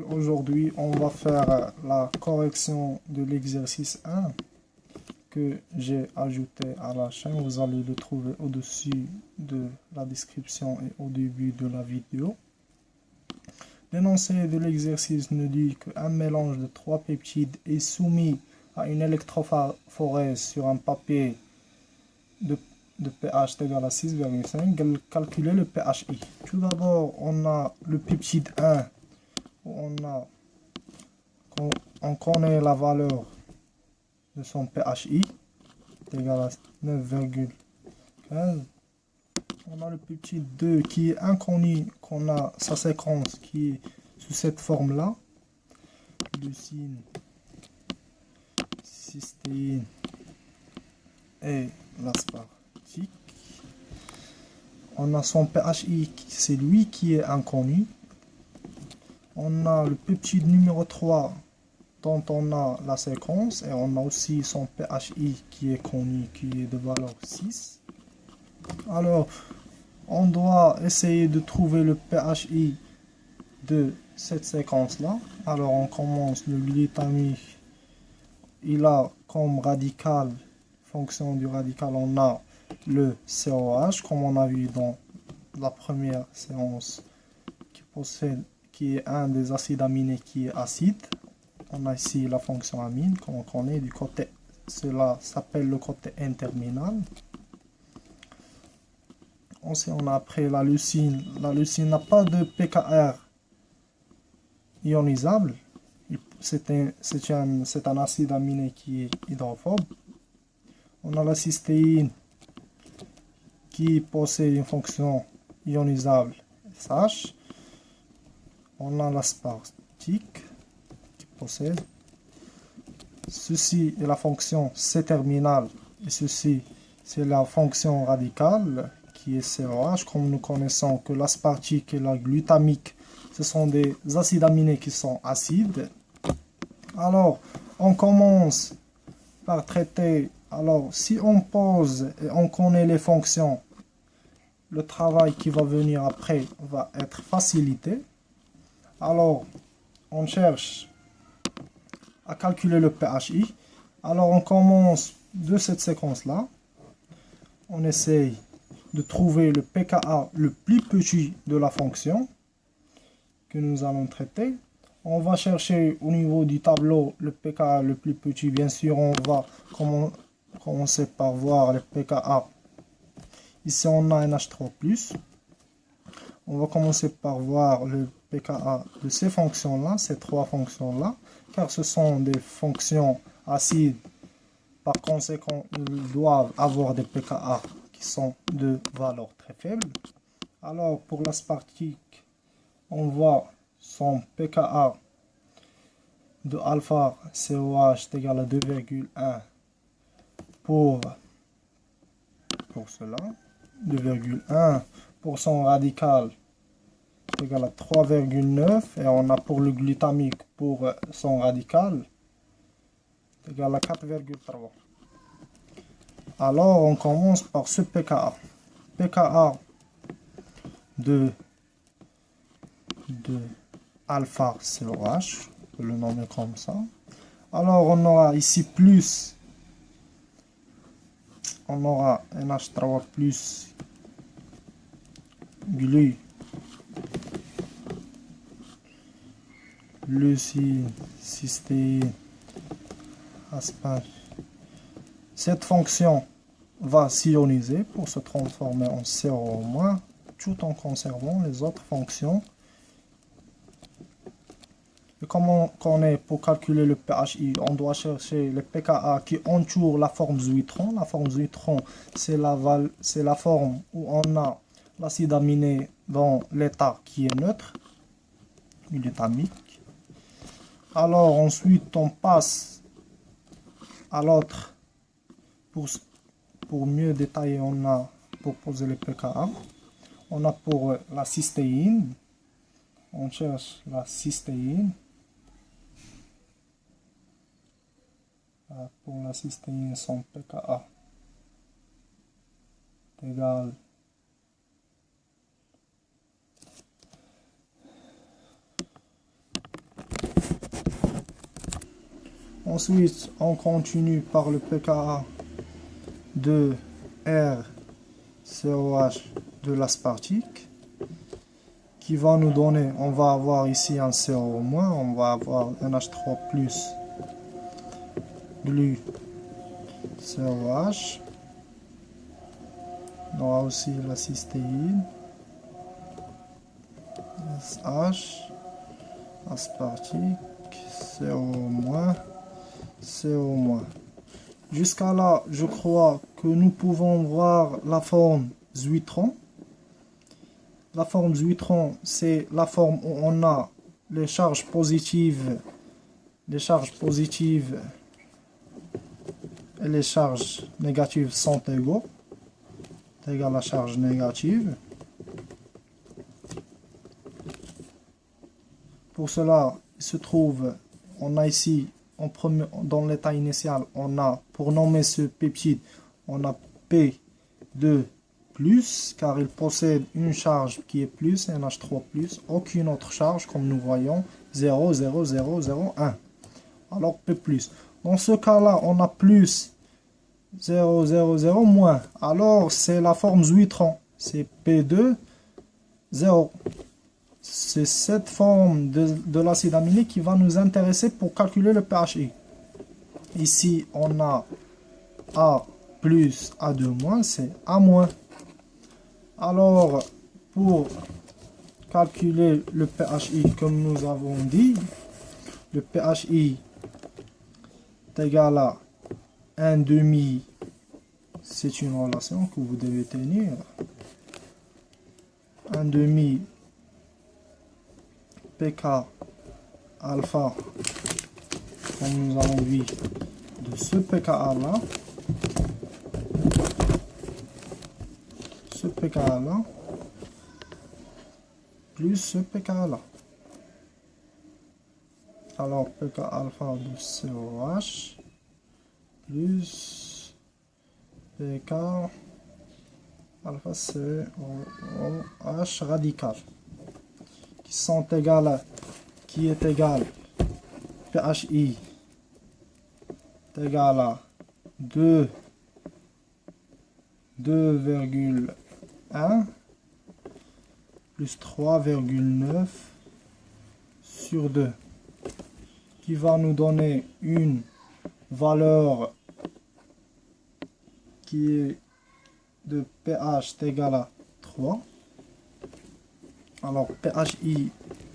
Aujourd'hui, on va faire la correction de l'exercice 1 que j'ai ajouté à la chaîne. Vous allez le trouver au-dessus de la description et au début de la vidéo. L'énoncé de l'exercice nous dit qu'un mélange de 3 peptides est soumis à une électrophorèse sur un papier de pH égal à 6,5. Calculer le pHI. Tout d'abord, on a le peptide 1. On connaît la valeur de son pHI, égal à 9,15. On a le peptide 2 qui est inconnu, qu'on a sa séquence qui est sous cette forme-là. Leucine, cystéine et l'aspartique. On a son pHI, c'est lui qui est inconnu. On a le peptide numéro 3 dont on a la séquence et on a aussi son pHI qui est connu, qui est de valeur 6. Alors, on doit essayer de trouver le pHI de cette séquence-là. Alors, on commence le glutamique. Il a comme radical, fonction du radical, on a le COH, comme on a vu dans la première séance, qui est un des acides aminés qui est acide. On a ici la fonction amine, comme on connaît du côté, cela s'appelle le côté N-terminal. Ensuite, on a après la leucine. La leucine n'a pas de pKr ionisable. C'est un acide aminé qui est hydrophobe. On a la cystéine qui possède une fonction ionisable SH. On a l'aspartique qui possède. Ceci est la fonction C-terminale et ceci c'est la fonction radicale qui est COH. Comme nous connaissons que l'aspartique et la glutamique, ce sont des acides aminés qui sont acides. Alors, on commence par traiter. Alors, si on pose et on connaît les fonctions, le travail qui va venir après va être facilité. Alors, on cherche à calculer le pHI. Alors, on commence de cette séquence-là. On essaye de trouver le pKa le plus petit de la fonction que nous allons traiter. On va chercher au niveau du tableau le pKa le plus petit. Bien sûr, on va commencer par voir le pKa. Ici, on a un H3+. On va commencer par voir le pKa de ces fonctions-là, ces trois fonctions-là, car ce sont des fonctions acides. Par conséquent, ils doivent avoir des pKa qui sont de valeur très faible. Alors, pour l'aspartique, on voit son pKa de alpha COH est égal à 2,1 pour cela. 2,1 pour son radical est égal à 3,9 et on a pour le glutamique pour son radical est égal à 4,3. Alors on commence par ce pKa. pKa de alpha COH, on peut le nommer comme ça. Alors on aura ici plus, on aura NH3 plus glu, leucine, cystéine, aspartique. Cette fonction va s'ioniser pour se transformer en CO-, tout en conservant les autres fonctions. Et comme on connaît, pour calculer le pHI, on doit chercher le pKa qui entoure la forme Zwitron. La forme Zwitron, c'est la forme où on a l'acide aminé dans l'état qui est neutre, glutamique. Alors ensuite, on passe à l'autre. Pour mieux détailler, on a pour poser le pKa. On a pour la cystéine. On cherche la cystéine. Pour la cystéine, son pKa est égal Ensuite, on continue par le pKa de RCOH de l'aspartique qui va nous donner, on va avoir ici un CO-, on va avoir un H3+, glu COH. On aura aussi la cystéine, SH, aspartique, CO-, CO-. Jusqu'à là, je crois que nous pouvons voir la forme Zwitron. La forme Zwitron, c'est la forme où on a les charges positives et les charges négatives sont égaux. C'est égal à la charge négative. Pour cela, il se trouve, on a ici, dans l'état initial, on a, pour nommer ce peptide, on a P2+, car il possède une charge qui est plus, un H3+, aucune autre charge, comme nous voyons, 0, 0, 0, 0, 1. Alors P+. Dans ce cas-là, on a plus 0, 0, 0, moins. Alors, c'est la forme Zwitron. C'est P2, 0. C'est cette forme de l'acide aminé qui va nous intéresser pour calculer le pHI. Ici, on a A plus A2-, c'est A-. Alors, pour calculer le pHI, comme nous avons dit, le pHI est égal à 1/2, c'est une relation que vous devez tenir. 1/2 pK alpha, comme nous avons vu, de ce pKa là, ce pKa là, plus ce pKa là. Alors pK alpha de COH plus pK alpha COH radical, qui est égal pHI est égal à 2,1 plus 3,9 sur 2, qui va nous donner une valeur qui est de pH est égal à 3. Alors pHI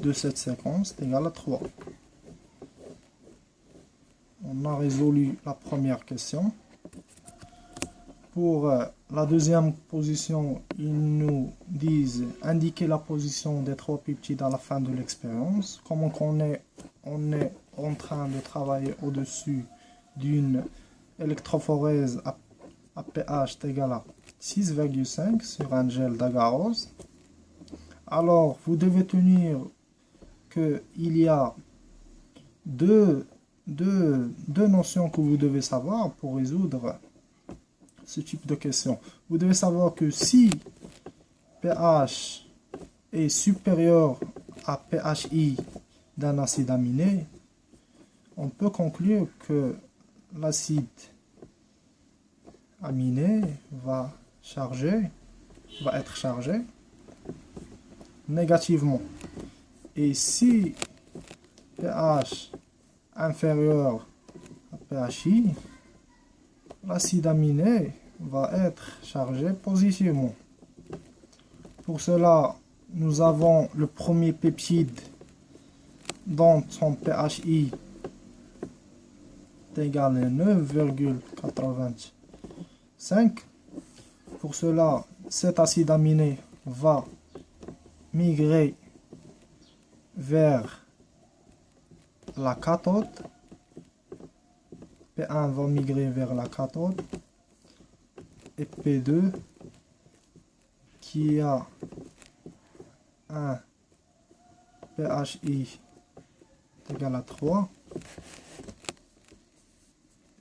de cette séquence est égal à 3. On a résolu la première question. Pour la deuxième position, ils nous disent indiquer la position des 3 peptides à la fin de l'expérience. Comme on est en train de travailler au-dessus d'une électrophorèse à pH égal à 6,5 sur un gel d'agarose. Alors, vous devez tenir qu'il y a deux notions que vous devez savoir pour résoudre ce type de question. Vous devez savoir que si pH est supérieur à pHI d'un acide aminé, on peut conclure que l'acide aminé va être chargé négativement. Et si pH inférieur à pHI, l'acide aminé va être chargé positivement. Pour cela, nous avons le premier peptide dont son pHI est égal à 9,85. Pour cela, cet acide aminé va migrer vers la cathode. P1 va migrer vers la cathode et P2 qui a un pHI égal à 3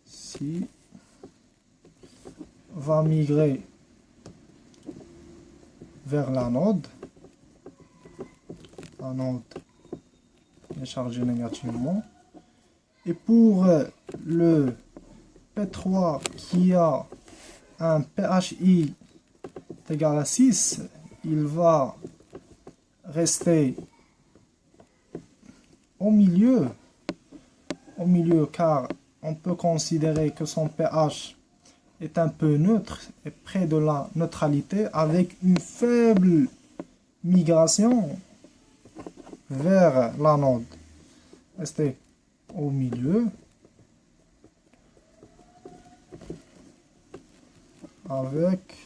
ici va migrer vers l'anode. L'anode est chargée négativement Et pour le P3 qui a un pHI égal à 6, il va rester au milieu car on peut considérer que son pH est un peu neutre et près de la neutralité avec une faible migration vers l'anode. Rester au milieu avec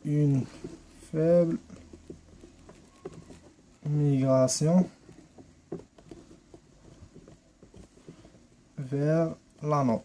une faible migration vers l'anode.